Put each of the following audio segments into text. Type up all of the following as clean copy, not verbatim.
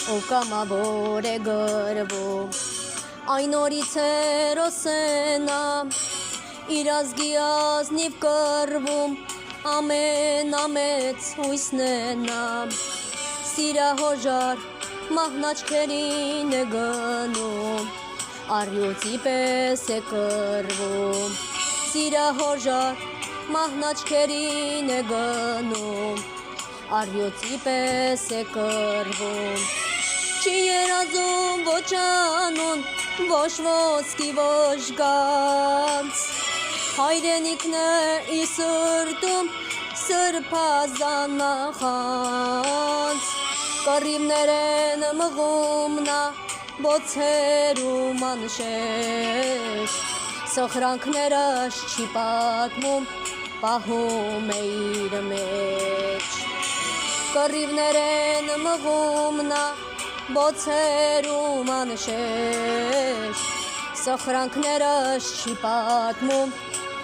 ով կամավոր է գրվում, այն օրից հերոսենա, իր ազգի ազնիվ կռվում, ամենամեծ հույսն է նա, սիրահոժար մահնաճքերին է գնում, առյուծի պես է կռվում, սիրահոժար մահնաճքերին է գնում, առյուծի պես է կռվում, չի երազում ոչ անուն, ոչ ոսկի, ոչ գանձ, հայրենիքն է իր սրտում սրբազան նախանց, կռիվներ են մղում նա բոցերում անշեշտ, սխրանքները չի պատմում, պահում է իր մեջ, կռիվներ են մղում նա բոցերում անշեշտ, սխրանքները չի պատմում,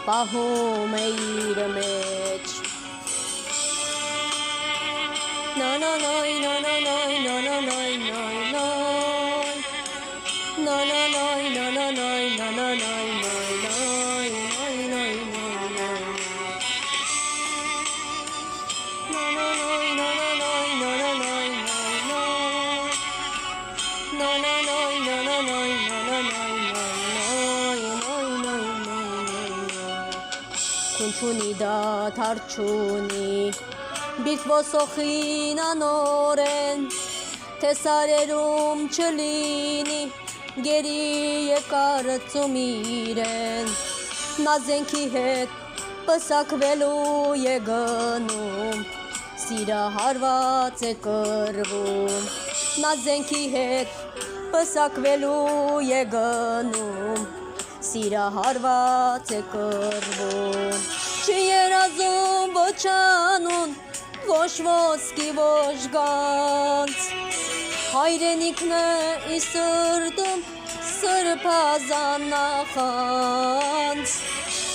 պահում է իր մեջ։ Նանանայ, նանանայ, նանանայ, նայնայ, նանանայ, նանանայ, նանանայ, Քունչունի դադար չունի, բիթ ոսոխին անորեն, թե սարերում չլինի, գերի է կարծում իրեն, նա զենքի հետ պսակվելու է գնում, սիրահարված է կռվում, նա զենքի հետ պսակվելու է գնում, սիրահարված է կռվում, չի երազում ոչ անուն, ոչ ոսկի, ոչ գանձ, հայրենիքն է իր սրտում սրբազան նախանց,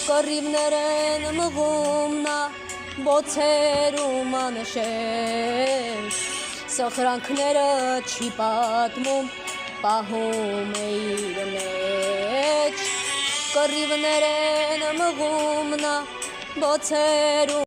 կռիվներ են մղում նա բոցերում անշեշտ, սխրանքները չի պատմում, պահում է իր մեջ, կռիվներ են մղում նա բոցերում